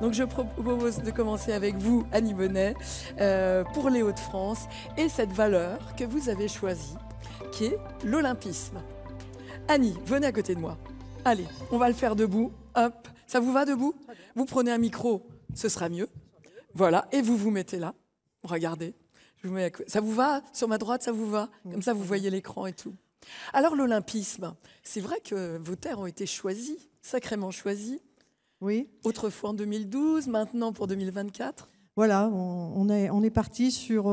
Donc je propose de commencer avec vous, Annie Bonnet, pour les Hauts-de-France, et cette valeur que vous avez choisie, qui est l'olympisme. Annie, venez à côté de moi. Allez, on va le faire debout. Hop, ça vous va debout? Vous prenez un micro, ce sera mieux. Voilà, et vous vous mettez là. Regardez, je vous mets ça vous va? Sur ma droite, ça vous va? Comme ça, vous voyez l'écran et tout. Alors l'olympisme, c'est vrai que vos terres ont été choisies, sacrément choisies. Oui. Autrefois en 2012, maintenant pour 2024. Voilà, on est parti sur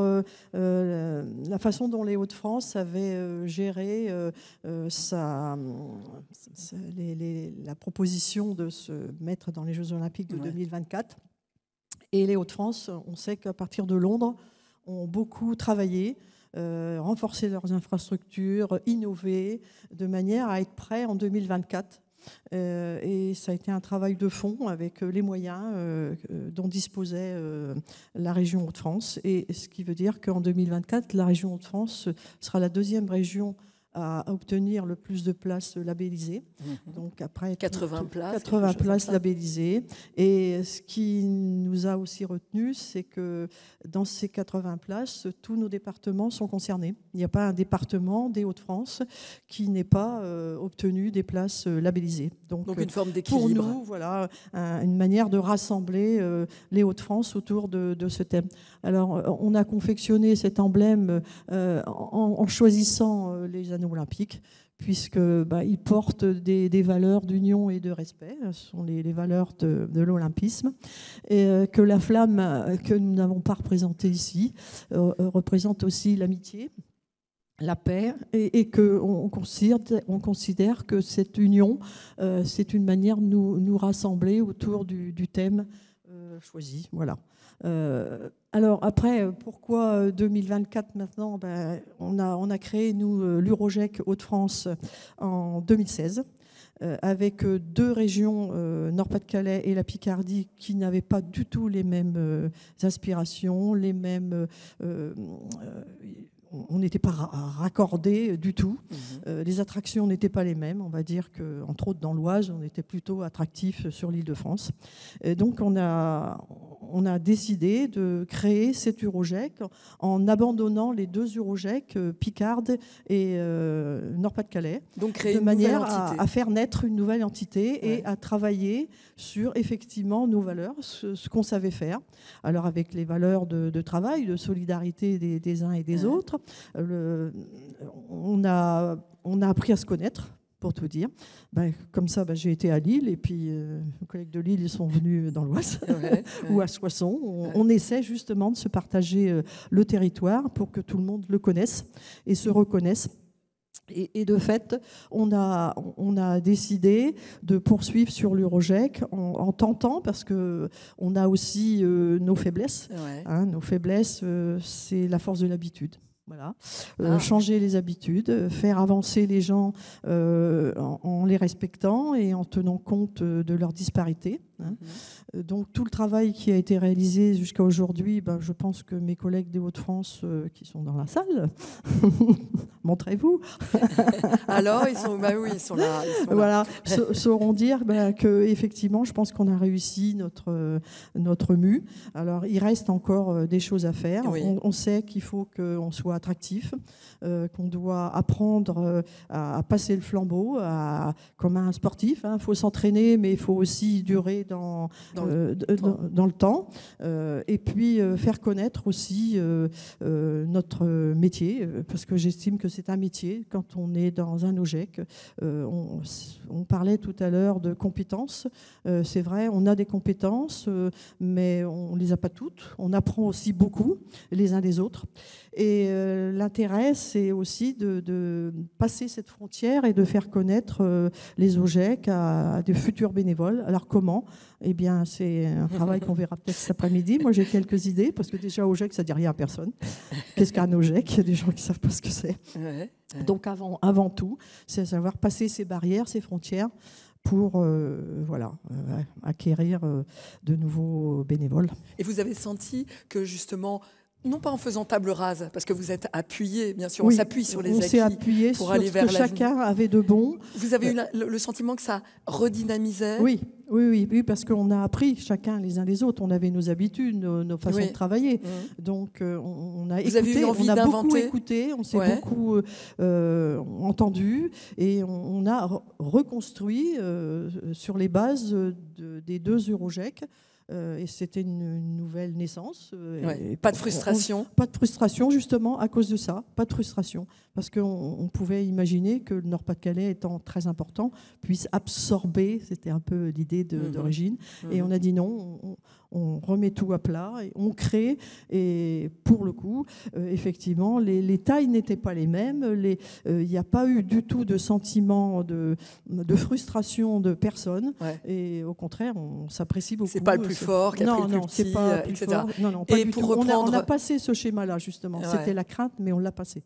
la façon dont les Hauts-de-France avaient géré la proposition de se mettre dans les Jeux Olympiques de 2024. Et les Hauts-de-France, on sait qu'à partir de Londres, ont beaucoup travaillé, renforcé leurs infrastructures, innové, de manière à être prêts en 2024. Et ça a été un travail de fond avec les moyens dont disposait la région Hauts-de-France. Et ce qui veut dire qu'en 2024, la région Hauts-de-France sera la deuxième région à obtenir le plus de places labellisées. Donc après 80 places. 80 places labellisées. Et ce qui nous a aussi retenu, c'est que dans ces 80 places, tous nos départements sont concernés. Il n'y a pas un département des Hauts-de-France qui n'ait pas obtenu des places labellisées. Donc une forme d'équilibre. Pour nous, voilà, une manière de rassembler les Hauts-de-France autour de ce thème. Alors, on a confectionné cet emblème en choisissant les anneaux olympiques, puisque il porte des valeurs d'union et de respect. Ce sont les valeurs de l'olympisme. Et que la flamme que nous n'avons pas représentée ici représente aussi l'amitié, la paix, et qu'on considère que cette union, c'est une manière de nous rassembler autour du thème choisi. Voilà. Alors après, pourquoi 2024 maintenant? On a créé, nous, l'Urogec Hauts-de-France en 2016, avec deux régions, Nord-Pas-de-Calais et la Picardie, qui n'avaient pas du tout les mêmes aspirations, les mêmes... on n'était pas raccordés du tout. Les attractions n'étaient pas les mêmes. On va dire qu'entre autres dans l'Oise, on était plutôt attractifs sur l'Île-de-France. Donc on a décidé de créer cet Urogec en abandonnant les deux Urogec, Picarde et Nord-Pas-de-Calais, de manière à faire naître une nouvelle entité et à travailler sur effectivement nos valeurs, ce qu'on savait faire. Alors avec les valeurs de travail, de solidarité des uns et des autres, on a appris à se connaître, pour tout dire. Comme ça, j'ai été à Lille, et puis mes collègues de Lille, ils sont venus dans l'Oise, ou à Soissons. On essaie justement de se partager le territoire pour que tout le monde le connaisse et se reconnaisse. Et de fait, on a décidé de poursuivre sur l'Urogec en tentant, parce qu'on a aussi nos faiblesses. Nos faiblesses, c'est la force de l'habitude. Voilà. Changer les habitudes, faire avancer les gens en les respectant et en tenant compte de leurs disparités. Donc tout le travail qui a été réalisé jusqu'à aujourd'hui, je pense que mes collègues des Hauts-de-France qui sont dans la salle, montrez-vous. Alors ils sont, oui, ils sont là. Voilà, sauront dire que effectivement, je pense qu'on a réussi notre mue. Alors il reste encore des choses à faire. On sait qu'il faut qu'on soit attractif, qu'on doit apprendre à passer le flambeau, comme un sportif. Il faut s'entraîner, mais il faut aussi durer dans le temps. Et puis faire connaître aussi notre métier, parce que j'estime que c'est un métier quand on est dans un OGEC. On parlait tout à l'heure de compétences. C'est vrai, on a des compétences, mais on ne les a pas toutes. On apprend aussi beaucoup les uns des autres. Et l'intérêt, c'est aussi de passer cette frontière et de faire connaître les OGEC à de futurs bénévoles. Alors comment? Eh bien, c'est un travail qu'on verra peut-être cet après-midi. Moi, j'ai quelques idées, parce que déjà, OGEC, ça ne dit rien à personne. Qu'est-ce qu'un OGEC? Il y a des gens qui ne savent pas ce que c'est. Donc, avant tout, c'est savoir passer ces barrières, ces frontières, pour acquérir de nouveaux bénévoles. Et vous avez senti que justement, non pas en faisant table rase, parce que vous êtes appuyé, bien sûr, on s'appuie sur les acquis. On s'est appuyé pour aller vers ce que chacun avait de bon. Vous avez eu le sentiment que ça redynamisait? Oui, parce qu'on a appris chacun les uns les autres. On avait nos habitudes, nos façons de travailler. Donc, on a écouté, on a beaucoup écouté, on s'est beaucoup entendu et on a reconstruit sur les bases des 2 Eurogec. Et c'était une nouvelle naissance. Pas de frustration. Pas de frustration, justement, à cause de ça. Pas de frustration. Parce qu'on pouvait imaginer que le Nord-Pas-de-Calais, étant très important, puisse absorber, c'était un peu l'idée d'origine. Et on a dit non, on remet tout à plat, et on crée. Et pour le coup, effectivement, les tailles n'étaient pas les mêmes. Il n'y a pas eu du tout de sentiment de frustration de personne. Et au contraire, on s'apprécie beaucoup. C'est pas le plus fort qui a pris le plus petit, etc. Fort. Non, pas du tout. On a passé ce schéma-là, justement. C'était la crainte, mais on l'a passé.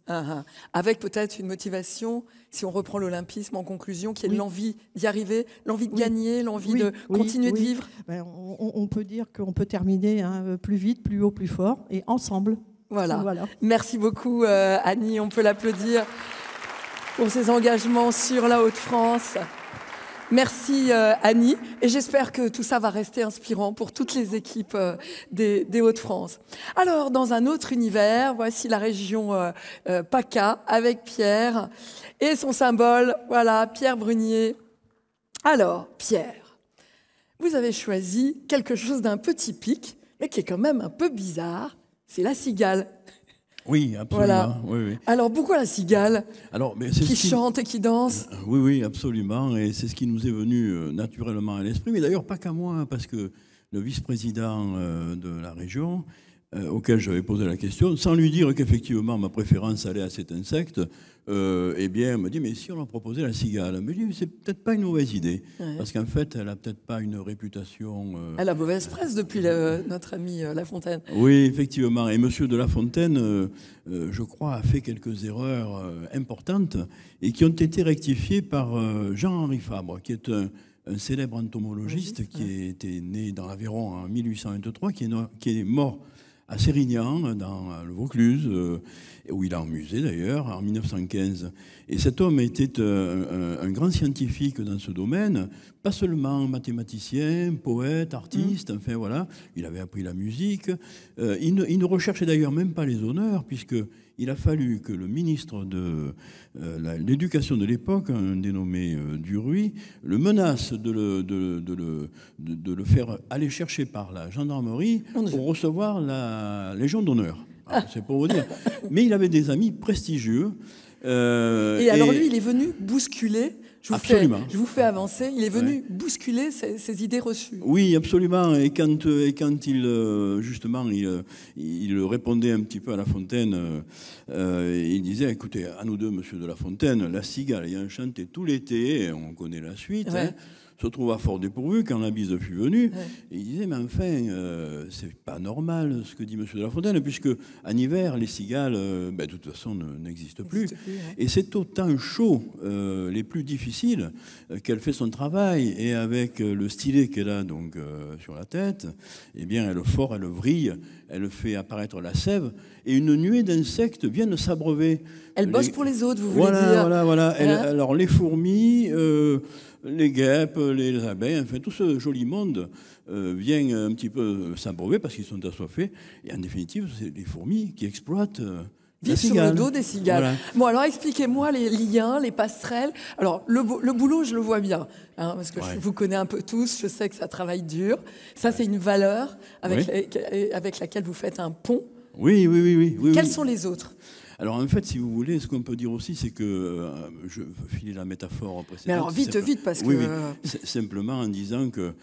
Avec peut-être une motivation, si on reprend l'olympisme en conclusion, qui est l'envie d'y arriver, l'envie de gagner, l'envie de continuer de vivre. On peut dire qu'on peut terminer plus vite, plus haut, plus fort, et ensemble. Voilà. Merci beaucoup, Annie. On peut l'applaudir pour ses engagements sur la Hauts-de-France. Merci Annie, et j'espère que tout ça va rester inspirant pour toutes les équipes des Hauts-de-France. Alors, dans un autre univers, voici la région PACA avec Pierre et son symbole, voilà, Pierre Brunier. Alors, Pierre, vous avez choisi quelque chose d'un peu typique, mais qui est quand même un peu bizarre, c'est la cigale. Oui, absolument. Voilà. Oui. Alors, pourquoi la cigale qui chante et qui danse? Oui, absolument. Et c'est ce qui nous est venu naturellement à l'esprit. Mais d'ailleurs, pas qu'à moi, parce que le vice-président de la région, auquel j'avais posé la question, sans lui dire qu'effectivement ma préférence allait à cet insecte, me dit, mais si on en proposait la cigale? Elle me dit, c'est peut-être pas une mauvaise idée, parce qu'en fait, elle n'a peut-être pas une réputation... Elle a mauvaise presse depuis notre ami La Fontaine. Oui, effectivement. Et monsieur de La Fontaine, je crois, a fait quelques erreurs importantes et qui ont été rectifiées par Jean-Henri Fabre, qui est un célèbre entomologiste qui était né dans l'Aveyron en 1823, qui est mort à Sérignan, dans le Vaucluse, où il a un musée d'ailleurs, en 1915. Et cet homme était un grand scientifique dans ce domaine, pas seulement mathématicien, poète, artiste, enfin voilà, il avait appris la musique. Il ne recherchait d'ailleurs même pas les honneurs, puisqu'il a fallu que le ministre de l'éducation de l'époque, un dénommé Duruy, le menace de le faire aller chercher par la gendarmerie pour recevoir la Légion d'honneur. C'est pour vous dire. Mais il avait des amis prestigieux. Et alors lui, il est venu bousculer. Absolument. Je vous fais avancer. Il est venu bousculer ces idées reçues. Oui, absolument. Et quand il, justement, il répondait un petit peu à La Fontaine, il disait, écoutez, à nous deux, monsieur de La Fontaine, la cigale ayant chanté tout l'été, on connaît la suite, se trouva fort dépourvu quand la bise fut venue. Et il disait, mais enfin, c'est pas normal ce que dit monsieur de La Fontaine, puisque en hiver, les cigales, de toute façon, n'existent plus. Et c'est au temps chaud, les plus difficiles, qu'elle fait son travail. Et avec le stylet qu'elle a donc sur la tête, eh bien, elle fore, elle vrille, elle fait apparaître la sève, et une nuée d'insectes viennent s'abreuver. Elle bosse pour les autres, vous voulez dire? Voilà. Alors, les fourmis... les guêpes, les abeilles, enfin tout ce joli monde vient un petit peu s'abreuver parce qu'ils sont assoiffés. Et en définitive, c'est les fourmis qui exploitent vivent sur le dos des cigales. Voilà. Bon, alors expliquez-moi les liens, les passerelles. Alors le boulot, je le vois bien, parce que je vous connais un peu tous, je sais que ça travaille dur. Ça, c'est une valeur avec laquelle vous faites un pont. Oui. Quels sont les autres? Alors en fait, si vous voulez, ce qu'on peut dire aussi, c'est que je veux filer la métaphore précédente. Mais alors vite, parce que... Oui. Simplement en disant que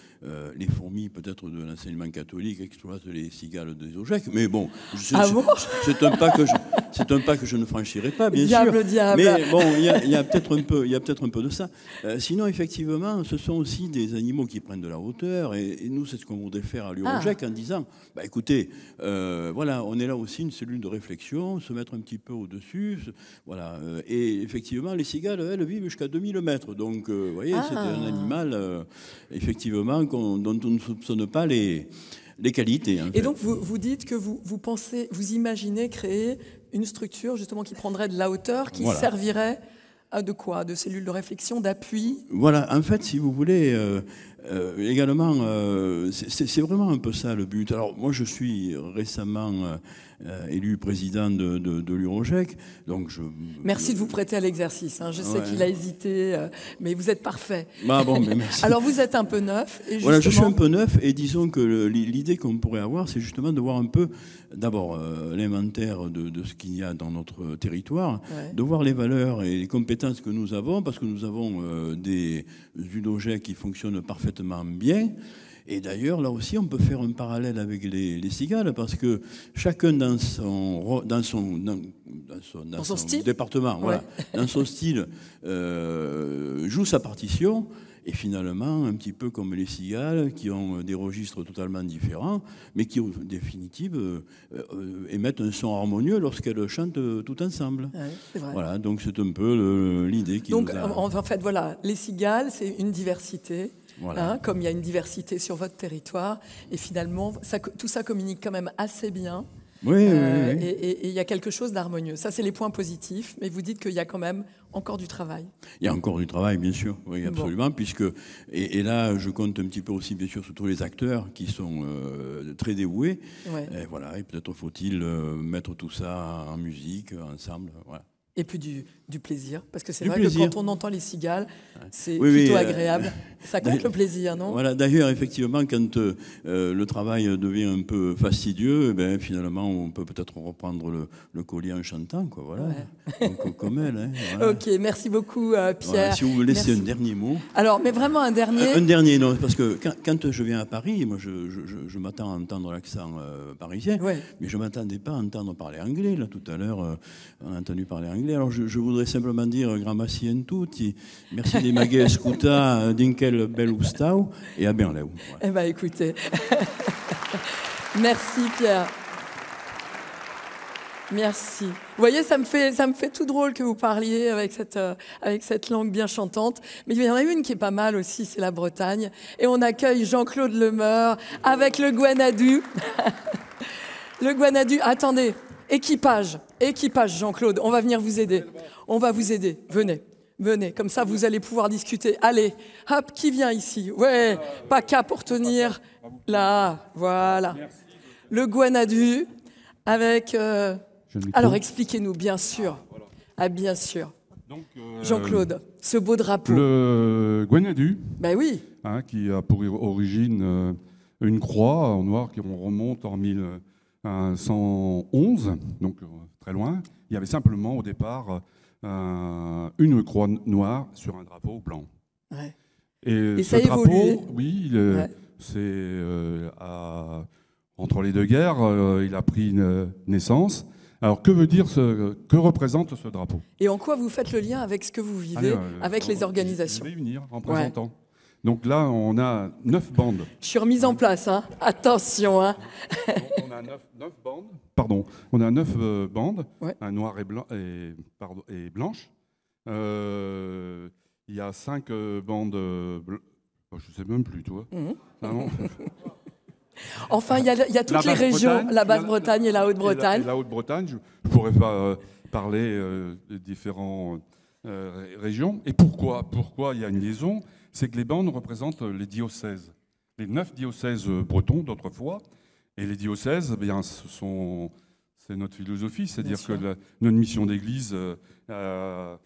les fourmis, peut-être de l'enseignement catholique, exploitent les cigales des Eurogec. Mais bon, c'est un pas que je ne franchirai pas, bien sûr. Diable. Mais bon, il y a peut-être un peu de ça. Sinon, effectivement, ce sont aussi des animaux qui prennent de la hauteur. Et nous, c'est ce qu'on voudrait faire à l'Eurogec en disant, écoutez, voilà, on est là aussi une cellule de réflexion, se mettre un petit peu au-dessus. Voilà. Et effectivement, les cigales, elles vivent jusqu'à 2000 mètres. Donc, vous voyez, c'est un animal, effectivement, dont on ne soupçonne pas les qualités. Et donc, vous dites que vous pensez, vous imaginez créer une structure justement qui prendrait de la hauteur, qui servirait à de quoi? De cellules de réflexion, d'appui? Voilà, en fait, si vous voulez, également, c'est vraiment un peu ça le but. Alors, moi, je suis récemment élu président de l'Urogec, donc Merci de vous prêter à l'exercice. Hein. Je sais qu'il a hésité, mais vous êtes parfait. Ah bon, mais merci. Alors, vous êtes un peu neuf. Et voilà, je suis un peu neuf, et disons que l'idée qu'on pourrait avoir, c'est justement de voir un peu, d'abord, l'inventaire de ce qu'il y a dans notre territoire, de voir les valeurs et les compétences que nous avons, parce que nous avons des Urogec qui fonctionnent parfaitement bien. Et d'ailleurs, là aussi, on peut faire un parallèle avec les cigales, parce que chacun dans son département, voilà, dans son style, joue sa partition. Et finalement, un petit peu comme les cigales, qui ont des registres totalement différents, mais qui, en définitive, émettent un son harmonieux lorsqu'elles chantent tout ensemble. Ouais, c'est vrai. Voilà, donc c'est un peu l'idée qui nous a... Donc, en fait, voilà, les cigales, c'est une diversité. Voilà. Hein, comme il y a une diversité sur votre territoire. Et finalement, tout ça communique quand même assez bien. Oui. Et il y a quelque chose d'harmonieux. Ça, c'est les points positifs, mais vous dites qu'il y a quand même encore du travail. Il y a encore du travail, bien sûr, oui, absolument, puisque... Et là, je compte un petit peu aussi, bien sûr, sur tous les acteurs qui sont très dévoués. Et voilà, et peut-être faut-il mettre tout ça en musique, ensemble, voilà. Et puis du plaisir, parce que c'est vrai que quand on entend les cigales, c'est agréable. Ça compte le plaisir, non? Voilà. D'ailleurs, effectivement, quand le travail devient un peu fastidieux, finalement, on peut peut-être reprendre le collier en chantant, quoi. Voilà. Donc, comme elle. Hein, voilà. Ok, merci beaucoup, Pierre. Voilà, si vous me laissez un dernier mot. Alors, mais vraiment un dernier. Un dernier, non, parce que quand je viens à Paris, moi, je m'attends à entendre l'accent parisien, mais je ne m'attendais pas à entendre parler anglais. Là, tout à l'heure, on a entendu parler anglais. Alors, je voudrais simplement dire gramercy en tutti, merci di maghe scuta, dinkel bell'ustau et à bientôt. Eh bien, écoutez, merci Pierre. Merci. Vous voyez, ça me fait tout drôle que vous parliez avec cette langue bien chantante. Mais il y en a une qui est pas mal aussi, c'est la Bretagne. Et on accueille Jean-Claude Lemeur avec le Guanadu. Le Guanadu, attendez. Équipage, Jean-Claude, on va venir vous aider. On va vous aider. Venez, comme ça vous allez pouvoir discuter. Allez, hop, qui vient ici? Ouais, pas qu'à pour tenir. Là, voilà. Le Guanadu avec... Alors, expliquez-nous, bien sûr. Ah, bien sûr. Donc, Jean-Claude, ce beau drapeau. Le Guanadu, ben oui. Hein, qui a pour origine une croix en noir qui remonte en 1111, donc très loin. Il y avait simplement au départ une croix noire sur un drapeau blanc. Ouais. Et ce drapeau, évolué. Oui, c'est entre les deux guerres, il a pris naissance. Alors que représente ce drapeau? Et en quoi vous faites le lien avec ce que vous vivez, avec les organisations? Je vais y venir en présentant. Donc là, on a 9 bandes. Je suis remise en place, hein. Attention. Hein. On a 9 bandes. Pardon, on a 9 bandes, un noir et blanche. Il y a 5 bandes. Je ne sais même plus, toi. Enfin, il y a toutes les régions, la Basse-Bretagne et la Haute-Bretagne. La Haute-Bretagne, je ne pourrais pas parler des différentes régions. Et pourquoi il y a une liaison? C'est que les bandes représentent les diocèses, les 9 diocèses bretons d'autrefois. Et les diocèses, c'est notre philosophie, c'est-à-dire que notre mission d'église a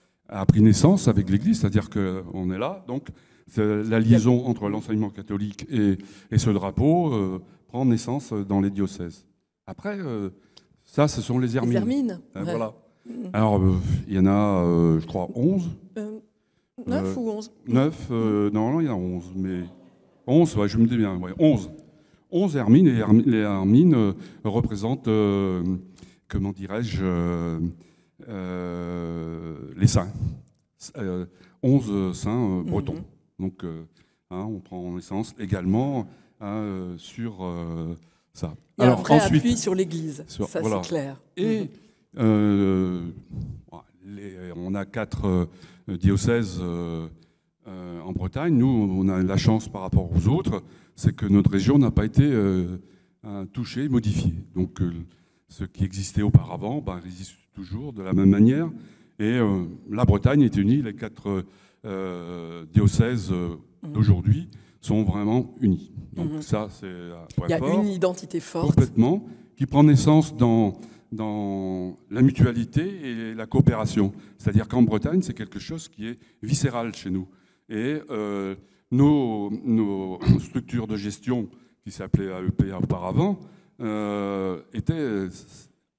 pris naissance avec l'église, c'est-à-dire qu'on est là. Donc, la liaison entre l'enseignement catholique et ce drapeau prend naissance dans les diocèses. Après, ça, ce sont les hermines. Les hermines, voilà. Alors, il y en a, je crois, 11. 9 ou 11 9, non, il y en a 11, mais 11, ouais, je me dis bien, ouais, 11. 11 hermines, et les hermines représentent, comment dirais-je, les saints. 11 saints bretons. Donc, on prend naissance également sur ça. Il y a un vrai appui sur l'Église, ça c'est clair. Et on a 4 diocèses en Bretagne. Nous, on a la chance par rapport aux autres, c'est que notre région n'a pas été touchée, modifiée. Donc, ce qui existait auparavant résiste toujours de la même manière. Et la Bretagne est unie, les 4 diocèses d'aujourd'hui sont vraiment unis. Donc ça, c'est un point fort. Il y a une identité forte. Complètement, qui prend naissance dans la mutualité et la coopération. C'est-à-dire qu'en Bretagne, c'est quelque chose qui est viscéral chez nous. Et nos structures de gestion, qui s'appelaient AEP auparavant,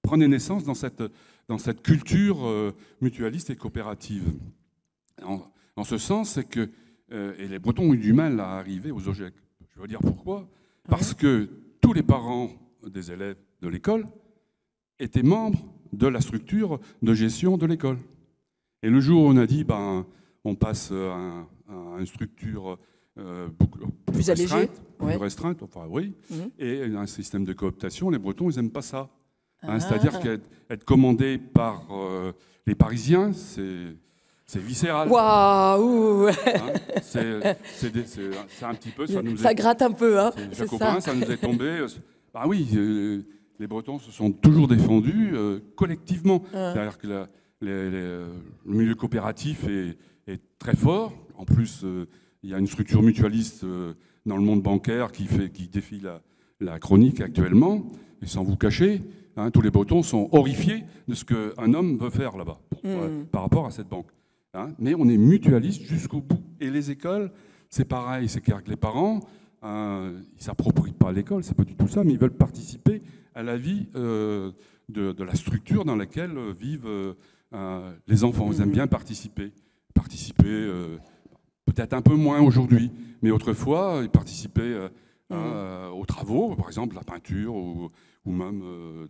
prenaient naissance dans cette culture mutualiste et coopérative. En ce sens, c'est que et les Bretons ont eu du mal à arriver aux OGEC. Je veux dire pourquoi. Parce que tous les parents des élèves de l'école étaient membres de la structure de gestion de l'école. Et le jour où on a dit, on passe à une structure beaucoup plus allégée, plus restreinte, enfin oui, et un système de cooptation, les Bretons, ils n'aiment pas ça. C'est-à-dire qu'être commandé par les Parisiens, c'est viscéral. Waouh! C'est un petit peu... Ça gratte un peu, hein? C'est copain, ça nous est tombé. Oui, les Bretons se sont toujours défendus collectivement. C'est-à-dire que le milieu coopératif est très fort. En plus, il y a une structure mutualiste dans le monde bancaire qui défie la chronique actuellement. Et sans vous cacher, tous les Bretons sont horrifiés de ce qu'un homme veut faire là-bas par rapport à cette banque. Mais on est mutualiste jusqu'au bout. Et les écoles, c'est pareil. C'est que les parents, ils ne s'approprient pas l'école, c'est pas du tout ça, mais ils veulent participer à la vie de la structure dans laquelle vivent les enfants. Ils aiment bien participer. Peut-être un peu moins aujourd'hui, mais autrefois, ils participaient aux travaux, par exemple la peinture, ou même,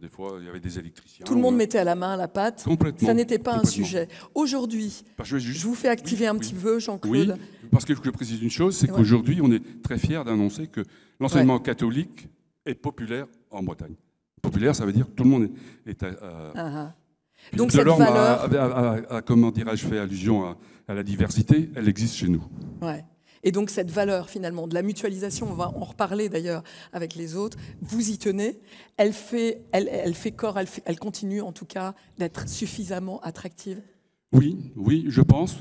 des fois, il y avait des électriciens. Tout le monde mettait à la main, à la pâte. Complètement. Ça n'était pas un sujet. Aujourd'hui, je vous fais activer un petit peu, Jean-Claude. Oui, parce qu'il faut que je précise une chose, c'est qu'aujourd'hui, on est très fiers d'annoncer que l'enseignement catholique est populaire en Bretagne. Populaire, ça veut dire que tout le monde est Donc cette valeur... comment dirais-je, fait allusion à la diversité, elle existe chez nous. Ouais. Et donc cette valeur finalement de la mutualisation, on va en reparler d'ailleurs avec les autres, vous y tenez, elle fait corps, elle continue en tout cas d'être suffisamment attractive? Oui, je pense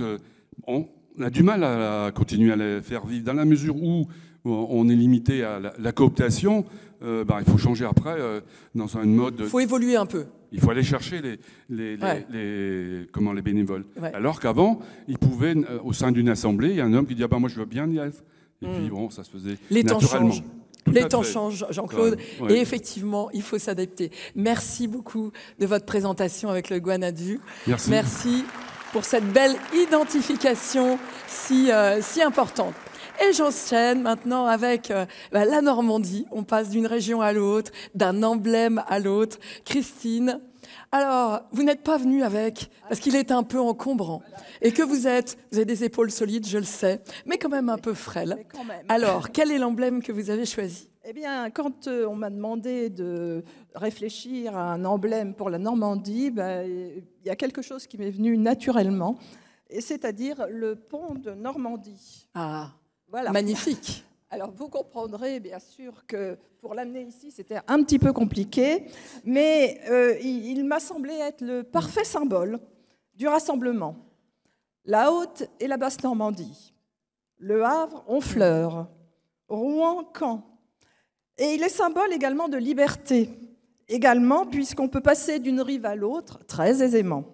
qu'on a du mal à continuer à les faire vivre dans la mesure où on est limité à la cooptation. Il faut changer après dans un mode... Il faut évoluer un peu. Il faut aller chercher les bénévoles. Ouais. Alors qu'avant, ils pouvaient, au sein d'une assemblée, il y a un homme qui dit moi je veux bien y être. Et puis ça se faisait naturellement. Les temps changent, Jean-Claude, et effectivement, il faut s'adapter. Merci beaucoup de votre présentation avec le Guanadu. Merci pour cette belle identification si importante. Et j'enchaîne maintenant avec la Normandie. On passe d'une région à l'autre, d'un emblème à l'autre. Christine, alors, vous n'êtes pas venue avec, parce qu'il est un peu encombrant, et que vous avez des épaules solides, je le sais, mais quand même un peu frêles. Alors, quel est l'emblème que vous avez choisi? Eh bien, quand on m'a demandé de réfléchir à un emblème pour la Normandie, il y a quelque chose qui m'est venu naturellement, c'est-à-dire le pont de Normandie. Ah, voilà. Magnifique. Alors, vous comprendrez, bien sûr, que pour l'amener ici, c'était un petit peu compliqué, mais il m'a semblé être le parfait symbole du rassemblement. La Haute et la Basse-Normandie, Le Havre, Honfleur, Rouen, Caen. Et il est symbole également de liberté, également puisqu'on peut passer d'une rive à l'autre très aisément.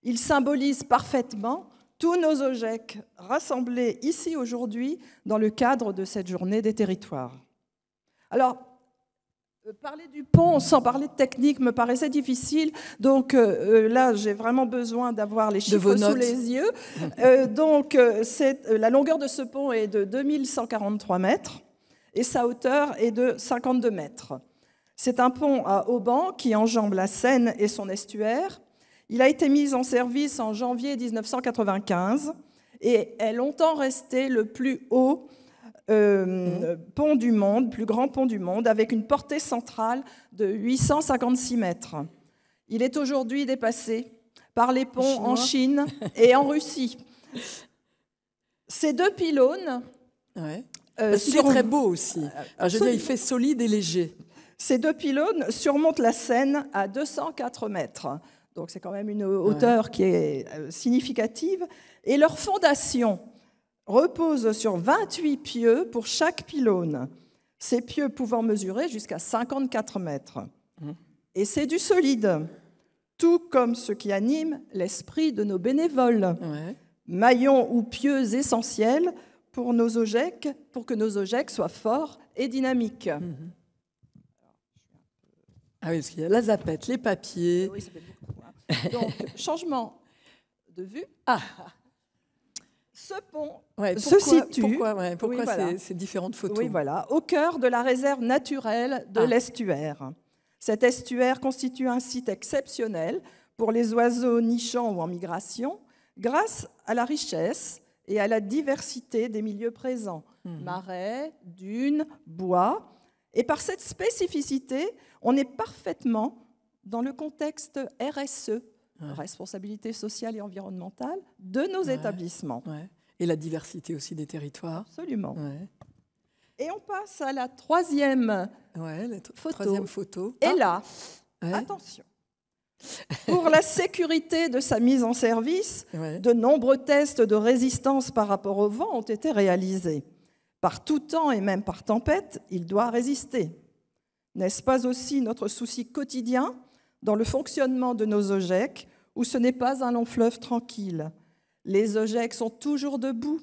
Il symbolise parfaitement tous nos OGEC rassemblés ici aujourd'hui dans le cadre de cette journée des territoires. Alors, parler du pont sans parler de technique me paraissait difficile, donc là j'ai vraiment besoin d'avoir les chiffres sous les yeux. La longueur de ce pont est de 2143 mètres et sa hauteur est de 52 mètres. C'est un pont à haubans qui enjambe la Seine et son estuaire. Il a été mis en service en janvier 1995 et est longtemps resté le plus haut pont du monde, plus grand pont du monde, avec une portée centrale de 856 mètres. Il est aujourd'hui dépassé par les ponts en Chine et en Russie. Ces 2 pylônes... Ouais. Il est très beau aussi. Alors, je veux dire, il fait solide et léger. Ces 2 pylônes surmontent la Seine à 204 mètres. Donc c'est quand même une hauteur qui est significative. Et leur fondation repose sur 28 pieux pour chaque pylône. Ces pieux pouvant mesurer jusqu'à 54 mètres. Et c'est du solide, tout comme ce qui anime l'esprit de nos bénévoles. Ouais. Maillons ou pieux essentiels pour que nos OGEC soient forts et dynamiques. Ah oui, parce qu'il y a la zapette, les papiers. Oui, ça fait beaucoup. Hein. Donc, changement de vue. Ce pont se situe... Pourquoi ces différentes photos? Oui, voilà, au cœur de la réserve naturelle de l'estuaire. Cet estuaire constitue un site exceptionnel pour les oiseaux nichants ou en migration, grâce à la richesse et à la diversité des milieux présents. Marais, dunes, bois. Et par cette spécificité, on est parfaitement dans le contexte RSE, responsabilité sociale et environnementale, de nos établissements. Ouais. Et la diversité aussi des territoires. Absolument. Ouais. Et on passe à la troisième photo. Et là, attention. Pour la sécurité de sa mise en service, de nombreux tests de résistance par rapport au vent ont été réalisés. Par tout temps et même par tempête, il doit résister. N'est-ce pas aussi notre souci quotidien dans le fonctionnement de nos OGEC, où ce n'est pas un long fleuve tranquille? Les OGEC sont toujours debout,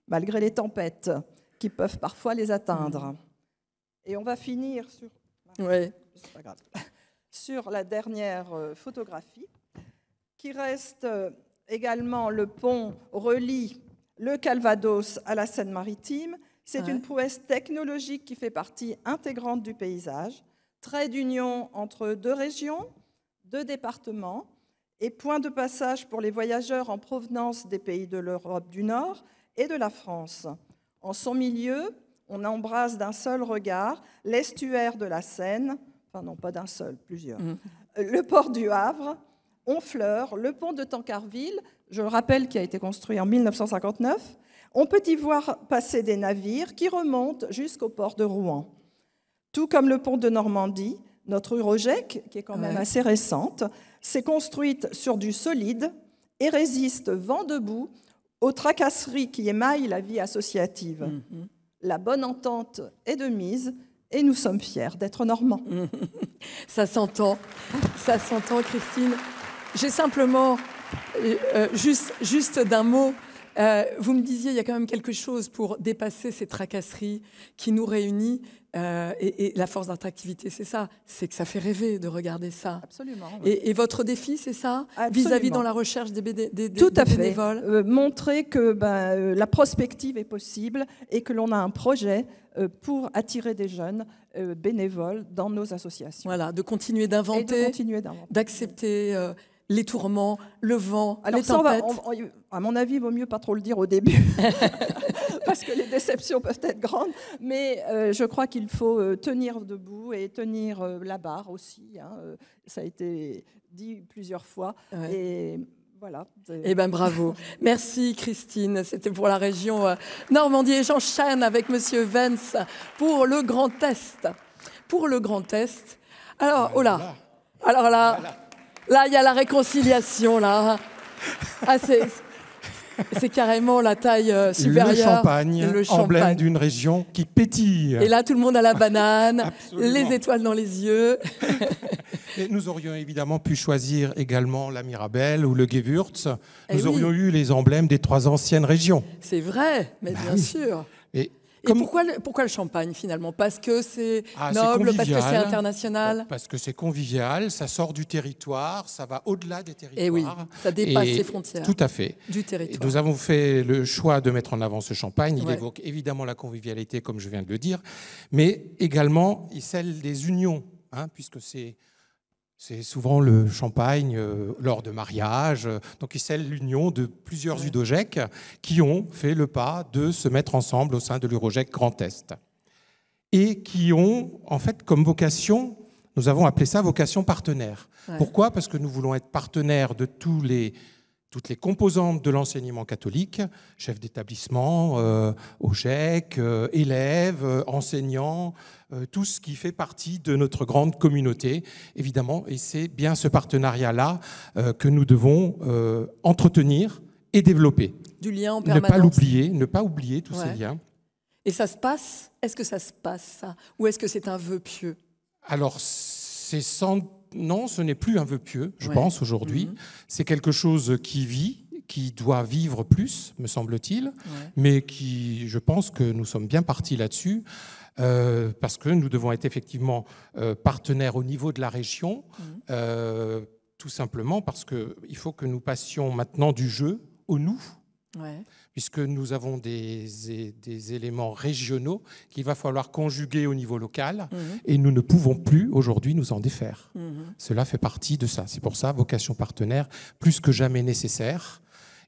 malgré les tempêtes qui peuvent parfois les atteindre. Et on va finir sur... C'est pas grave. Sur la dernière photographie, qui reste également le pont relie le Calvados à la Seine-Maritime. C'est une prouesse technologique qui fait partie intégrante du paysage, trait d'union entre 2 régions, 2 départements, et point de passage pour les voyageurs en provenance des pays de l'Europe du Nord et de la France. En son milieu, on embrasse d'un seul regard l'estuaire de la Seine, enfin non, pas d'un seul, plusieurs. Le port du Havre, Honfleur, le pont de Tancarville, je le rappelle, qui a été construit en 1959. On peut y voir passer des navires qui remontent jusqu'au port de Rouen. Tout comme le pont de Normandie, notre Eurogec, qui est quand même assez récente, s'est construite sur du solide et résiste vent debout aux tracasseries qui émaillent la vie associative. La bonne entente est de mise. Et nous sommes fiers d'être normands. Ça s'entend, Christine. J'ai simplement, juste d'un mot, vous me disiez, il y a quand même quelque chose pour dépasser ces tracasseries qui nous réunit. Et la force d'attractivité, c'est ça, c'est que ça fait rêver de regarder ça. Absolument. Oui. Et votre défi, c'est ça, vis-à-vis dans la recherche des bénévoles? Tout à fait. Montrer que la prospective est possible et que l'on a un projet pour attirer des jeunes bénévoles dans nos associations. Voilà, de continuer d'inventer, d'accepter les tourments, le vent, les tempêtes. À mon avis, il vaut mieux pas trop le dire au début, parce que les déceptions peuvent être grandes, mais je crois qu'il faut tenir debout et tenir la barre aussi. Ça a été dit plusieurs fois. Et voilà. Eh bien, bravo. Merci, Christine. C'était pour la région Normandie. Et j'enchaîne avec Monsieur Vence pour le Grand Est. Pour le Grand Est. Alors, oh là. Alors là, il y a la réconciliation, là. Ah, c'est carrément la taille supérieure. Le champagne, emblème d'une région qui pétille. Et là, tout le monde a la banane, les étoiles dans les yeux. Et nous aurions évidemment pu choisir également la Mirabelle ou le Gewürz. Nous aurions eu les emblèmes des 3 anciennes régions. C'est vrai, mais bien sûr. Et pourquoi le champagne, finalement? Parce que c'est noble, parce que c'est international? Parce que c'est convivial, ça sort du territoire, ça va au-delà des territoires. Et oui, ça dépasse les frontières. Tout à fait. Du territoire. Et nous avons fait le choix de mettre en avant ce champagne. Il évoque évidemment la convivialité, comme je viens de le dire, mais également celle des unions, puisque c'est souvent le champagne lors de mariage. Donc, c'est l'union de plusieurs UDOGEC qui ont fait le pas de se mettre ensemble au sein de l'Eurogec Grand Est et qui ont en fait comme vocation nous avons appelé ça vocation partenaire. Ouais. Pourquoi? Parce que nous voulons être partenaires de toutes les composantes de l'enseignement catholique, chefs d'établissement, OGEC, élèves, enseignants, tout ce qui fait partie de notre grande communauté, évidemment. Et c'est bien ce partenariat-là que nous devons entretenir et développer. Du lien en permanence. Ne pas oublier tous ces liens. Et ça se passe? Est-ce que ça se passe, ça? Ou est-ce que c'est un vœu pieux? Alors, non, ce n'est plus un vœu pieux, je pense, aujourd'hui. C'est quelque chose qui vit, qui doit vivre plus, me semble-t-il, mais qui, je pense que nous sommes bien partis là-dessus, parce que nous devons être effectivement partenaires au niveau de la région, tout simplement parce qu'il faut que nous passions maintenant du jeu au nous. Puisque nous avons des éléments régionaux qu'il va falloir conjuguer au niveau local, et nous ne pouvons plus aujourd'hui nous en défaire. Cela fait partie de ça. C'est pour ça, vocation partenaire, plus que jamais nécessaire,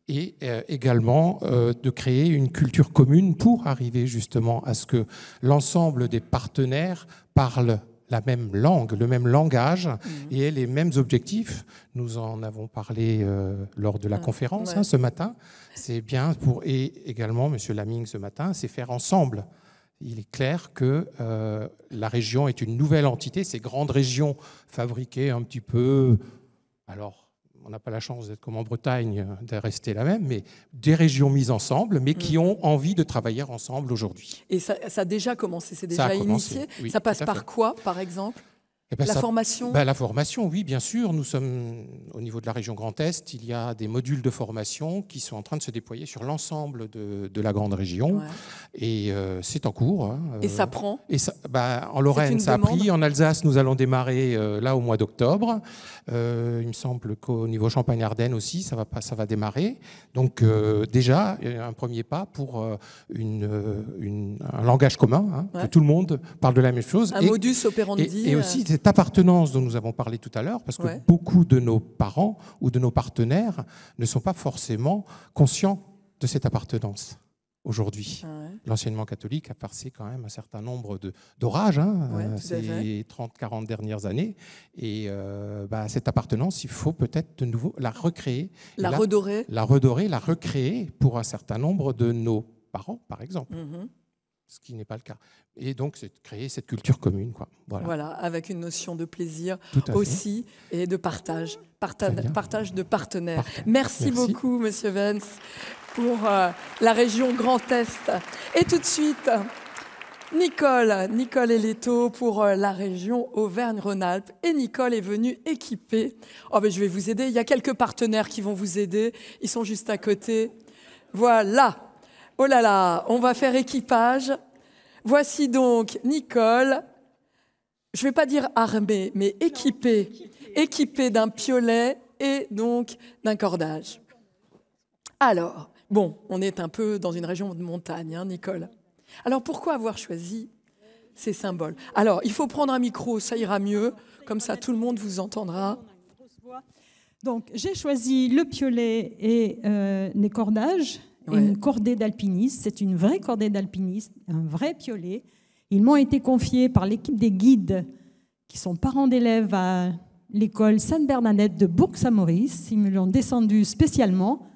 et également de créer une culture commune pour arriver justement à ce que l'ensemble des partenaires parlent la même langue, le même langage et aient les mêmes objectifs. Nous en avons parlé lors de la conférence ce matin. C'est bien et également, M. Laming ce matin, c'est faire ensemble. Il est clair que la région est une nouvelle entité. Ces grandes régions fabriquées un petit peu... Alors, on n'a pas la chance d'être comme en Bretagne, de rester la même, mais des régions mises ensemble, mais qui ont envie de travailler ensemble aujourd'hui. Et ça a déjà commencé, c'est déjà initié. Oui, ça passe par quoi, par exemple? Formation? La formation, oui, bien sûr. Nous sommes au niveau de la région Grand Est, il y a des modules de formation qui sont en train de se déployer sur l'ensemble de la grande région. Et c'est en cours. Et ça prend? En Lorraine, ça a pris. En Alsace, nous allons démarrer là au mois d'octobre. Il me semble qu'au niveau Champagne-Ardenne aussi, ça va démarrer. Donc déjà, un premier pas pour un langage commun, que tout le monde parle de la même chose. Un modus operandi. Et aussi cette appartenance dont nous avons parlé tout à l'heure, parce que beaucoup de nos parents ou de nos partenaires ne sont pas forcément conscients de cette appartenance. Aujourd'hui, l'enseignement catholique a passé quand même un certain nombre d'orages ces 30-40 dernières années. Et cette appartenance, il faut peut-être de nouveau la recréer. La redorer, la recréer pour un certain nombre de nos parents, par exemple. Ce qui n'est pas le cas. Et donc, c'est de créer cette culture commune. Voilà, avec une notion de plaisir aussi et de partage. Partage de partenaires. Merci beaucoup, Monsieur Vence, pour la région Grand Est. Et tout de suite, Nicole Eletto pour la région Auvergne-Rhône-Alpes. Et Nicole est venue équiper. Je vais vous aider. Il y a quelques partenaires qui vont vous aider. Ils sont juste à côté. Voilà. Oh là là, on va faire équipage. Voici donc Nicole, je ne vais pas dire armée, mais équipée d'un piolet et donc d'un cordage. Alors, on est un peu dans une région de montagne, Nicole. Alors, pourquoi avoir choisi ces symboles? Alors, il faut prendre un micro, ça ira mieux, comme ça tout le monde vous entendra. Donc, j'ai choisi le piolet et les cordages. Et une cordée d'alpinistes, c'est une vraie cordée d'alpinistes, un vrai piolet. Ils m'ont été confiés par l'équipe des guides qui sont parents d'élèves à l'école Sainte-Bernadette de Bourg-Saint-Maurice. Ils me l'ont descendu spécialement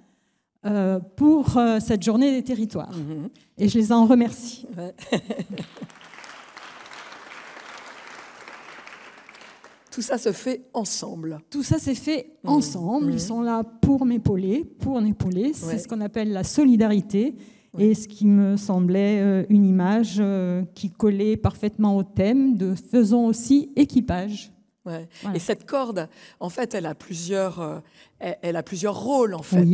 pour cette journée des territoires. Et je les en remercie. Tout ça se fait ensemble. Tout ça s'est fait ensemble. Ils sont là pour m'épauler, C'est ce qu'on appelle la solidarité. Et ce qui me semblait une image qui collait parfaitement au thème de « faisons aussi équipage ». Voilà. Et cette corde, en fait, elle a plusieurs rôles, en fait.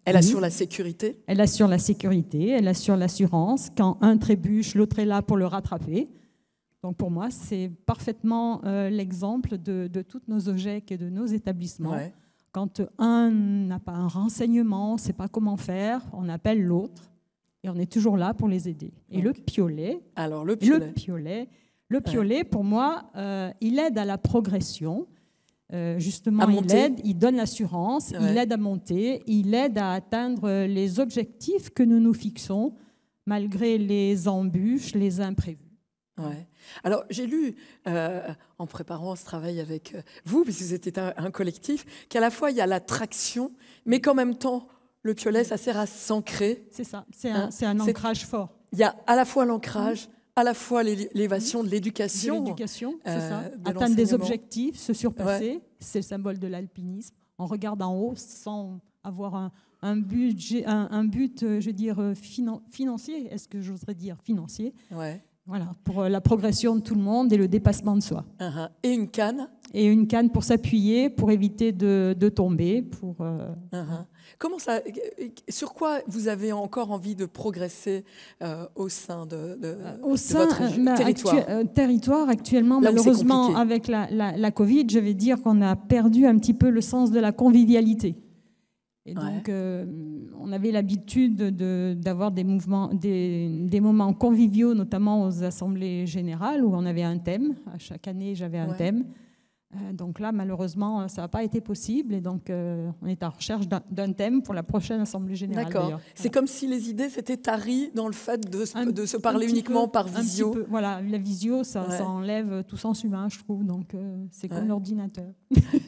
Elle assure la sécurité. Elle assure la sécurité, elle assure l'assurance. Quand un trébuche, l'autre est là pour le rattraper. Donc pour moi, c'est parfaitement l'exemple de toutes nos OGEC et de nos établissements. Quand un n'a pas un renseignement, ne sait pas comment faire, on appelle l'autre et on est toujours là pour les aider. Et le piolet, pour moi, il aide à la progression. Justement, il donne l'assurance, il aide à monter, il aide à atteindre les objectifs que nous nous fixons malgré les embûches, les imprévus. Ouais. Alors, j'ai lu, en préparant ce travail avec vous, puisque c'était un collectif, qu'à la fois, il y a l'attraction, mais qu'en même temps, le piolet, ça sert à s'ancrer. C'est ça, c'est un ancrage fort. Il y a à la fois l'ancrage, à la fois l'élévation de l'éducation. De l'éducation, c'est ça. Atteindre des objectifs, se surpasser, c'est le symbole de l'alpinisme. On regarde en haut sans avoir un but, je veux dire, financier, est-ce que j'oserais dire financier. Ouais. Voilà, pour la progression de tout le monde et le dépassement de soi. Et une canne. Et une canne pour s'appuyer, pour éviter de tomber. Comment ça, sur quoi vous avez encore envie de progresser au sein de votre territoire territoire, actuellement, malheureusement, avec la Covid, je vais dire qu'on a perdu un petit peu le sens de la convivialité. Et donc, on avait l'habitude d'avoir des moments conviviaux, notamment aux assemblées générales, où on avait un thème. À chaque année, j'avais un thème. Donc là, malheureusement, ça n'a pas été possible. Et donc, on est en recherche d'un thème pour la prochaine assemblée générale. D'accord. C'est comme si les idées s'étaient taries dans le fait de se parler uniquement par visio. Voilà, la visio, ça enlève tout sens humain, je trouve. Donc, c'est comme l'ordinateur.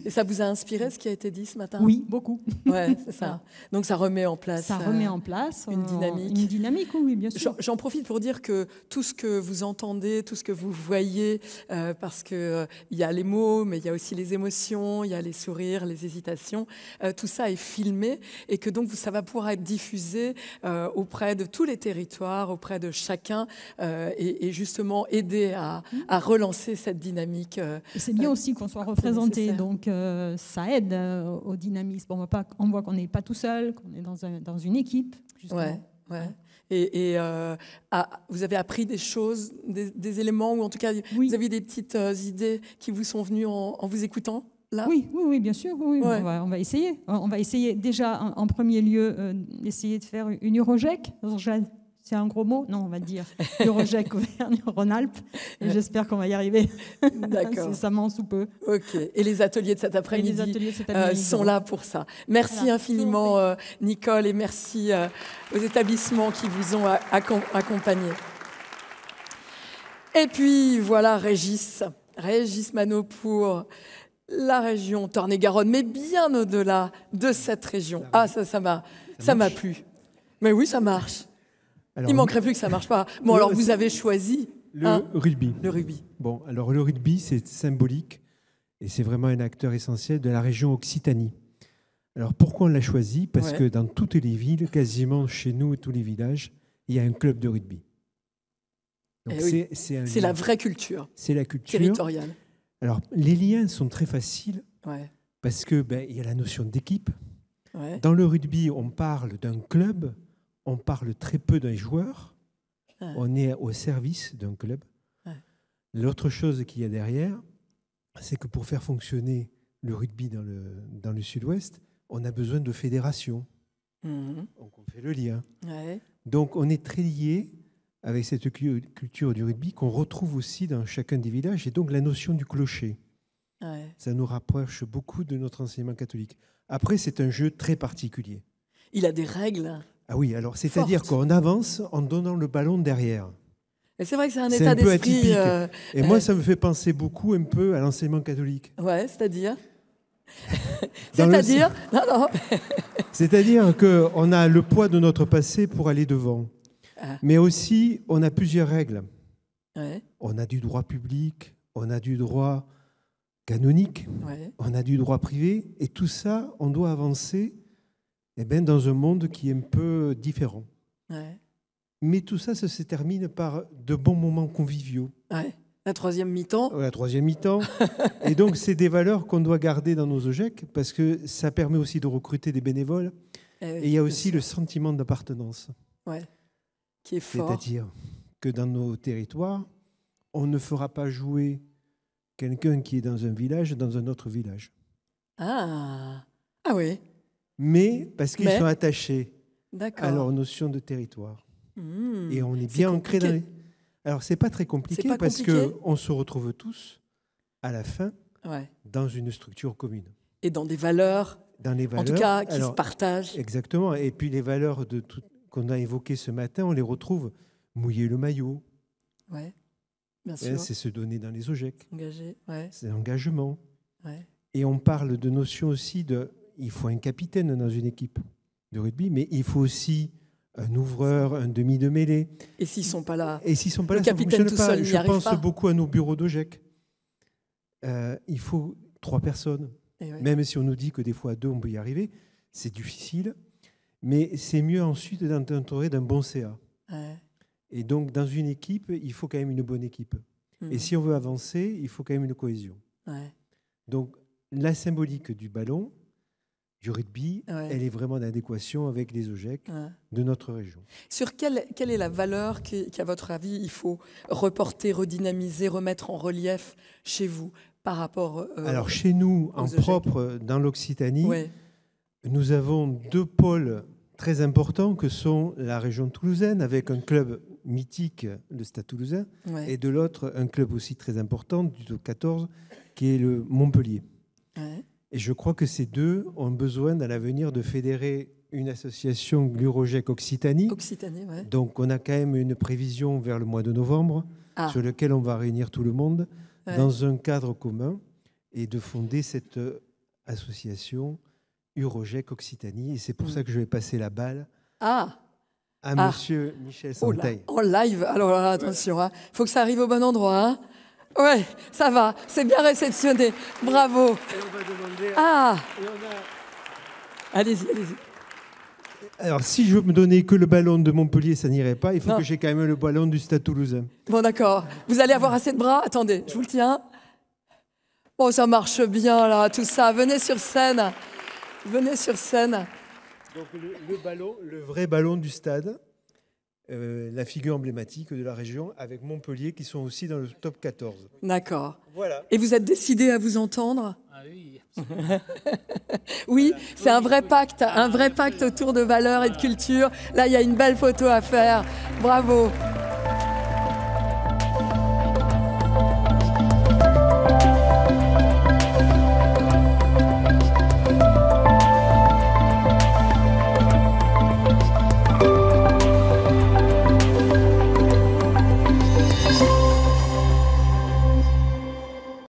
Et ça vous a inspiré ce qui a été dit ce matin? Oui, beaucoup. Ouais, c'est ça. Voilà. Donc, ça remet en place. Ça remet en place une dynamique. Une dynamique, oui, bien sûr. J'en profite pour dire que tout ce que vous entendez, tout ce que vous voyez, parce que il y a les mots, mais il y a aussi les émotions, il y a les sourires, les hésitations. Tout ça est filmé et que donc ça va pouvoir être diffusé auprès de tous les territoires, auprès de chacun et justement aider à relancer cette dynamique. Et c'est bien aussi qu'on soit représenté, donc ça aide au dynamisme. On voit qu'on n'est pas tout seul, qu'on est dans une équipe. Justement. Ouais. Et vous avez appris des choses, des éléments, ou en tout cas, vous avez des petites idées qui vous sont venues en vous écoutant là? Oui, bien sûr. Oui. Ouais. On va essayer. On va essayer déjà, en premier lieu, d'essayer de faire une Eurojec. C'est un gros mot? Non, on va dire Eurojec Auvergne-Rhône-Alpes. Et j'espère qu'on va y arriver. D'accord. Incessamment sous peu. Ok. Et les ateliers de cet après-midi sont là pour ça. Merci infiniment, Nicole, et merci aux établissements qui vous ont accompagnés. Et puis, voilà Régis Manot pour la région Tarn-et-Garonne, mais bien au-delà de cette région. Ça m'a plu. Mais oui, ça marche. Alors, il ne manquerait plus que ça ne marche pas. Bon, alors vous avez choisi le rugby. Le rugby. Bon, alors le rugby, c'est symbolique et c'est vraiment un acteur essentiel de la région Occitanie. Alors pourquoi on l'a choisi? Parce que dans toutes les villes, quasiment chez nous et tous les villages, il y a un club de rugby. Donc c'est la vraie culture. C'est la culture territoriale. Alors les liens sont très faciles parce que il y a la notion d'équipe. Dans le rugby, on parle d'un club. On parle très peu d'un joueur. On est au service d'un club. L'autre chose qu'il y a derrière, c'est que pour faire fonctionner le rugby dans le sud-ouest, on a besoin de fédérations. Donc on fait le lien. Donc on est très lié avec cette culture du rugby qu'on retrouve aussi dans chacun des villages. Et donc la notion du clocher, ça nous rapproche beaucoup de notre enseignement catholique. Après, c'est un jeu très particulier. Il a des règles. Ah oui, alors c'est-à-dire qu'on avance en donnant le ballon derrière. Et c'est vrai que c'est un état d'esprit. Et moi, ça me fait penser beaucoup un peu à l'enseignement catholique. Ouais, c'est-à-dire Non. C'est-à-dire qu'on a le poids de notre passé pour aller devant. Mais aussi, on a plusieurs règles. On a du droit public, on a du droit canonique, on a du droit privé. Et tout ça, on doit avancer dans un monde qui est un peu différent. Mais tout ça, ça se termine par de bons moments conviviaux. La troisième mi-temps. La troisième mi-temps. Et donc, c'est des valeurs qu'on doit garder dans nos OGEC parce que ça permet aussi de recruter des bénévoles. Et il y a aussi le sentiment d'appartenance. Qui est fort. C'est-à-dire que dans nos territoires, on ne fera pas jouer quelqu'un qui est dans un village dans un autre village. Ah oui. Mais parce qu'ils sont attachés à leur notion de territoire. Et on est bien ancré dans les... Alors, c'est pas très compliqué parce qu'on se retrouve tous, à la fin, dans une structure commune. Et dans des valeurs, en tout cas, qui se partagent. Exactement. Et puis, les valeurs qu'on a évoquées ce matin, on les retrouve. Mouiller le maillot. C'est se donner dans les OGEC. Engagé, c'est l'engagement. Ouais. Et on parle de notion aussi de... Il faut un capitaine dans une équipe de rugby, mais il faut aussi un ouvreur, un demi de mêlée. Et s'ils ne sont pas là, le capitaine tout seul, je pense beaucoup à nos bureaux d'OGEC. Il faut 3 personnes. Même si on nous dit que des fois à 2, on peut y arriver, c'est difficile. Mais c'est mieux ensuite d'entourer d'un bon CA. Et donc, dans une équipe, il faut quand même une bonne équipe. Et si on veut avancer, il faut quand même une cohésion. Donc, la symbolique du ballon, du rugby, elle est vraiment en adéquation avec les OGEC de notre région. Sur quelle est la valeur qu'à votre avis, il faut reporter, redynamiser, remettre en relief chez vous par rapport Alors, chez nous, en OGEC. Propre, dans l'Occitanie, nous avons 2 pôles très importants que sont la région toulousaine, avec un club mythique, le Stade Toulousain, et de l'autre, un club aussi très important, du top 14, qui est le Montpellier. Et je crois que ces 2 ont besoin, dans l'avenir, de fédérer une association Glurogec Occitanie. Donc, on a quand même une prévision vers le mois de novembre, sur lequel on va réunir tout le monde dans un cadre commun et de fonder cette association Urogec Occitanie. Et c'est pour ça que je vais passer la balle à monsieur Michel Santeil. En live. Alors là, attention, il faut que ça arrive au bon endroit. Hein. Ouais, ça va, c'est bien réceptionné. Bravo. Et on va demander Allez-y. Alors, si je me donnais que le ballon de Montpellier, ça n'irait pas. Il faut que j'ai quand même le ballon du Stade Toulousain. Bon, d'accord. Vous allez avoir assez de bras. Attendez, je vous le tiens. Bon, ça marche bien, là, tout ça. Venez sur scène. Donc, le vrai ballon du stade, la figure emblématique de la région, avec Montpellier, qui sont aussi dans le top 14. D'accord. Voilà. Et vous êtes décidé à vous entendre ? Oui. Oui, c'est un vrai pacte autour de valeurs et de culture. Là, il y a une belle photo à faire. Bravo.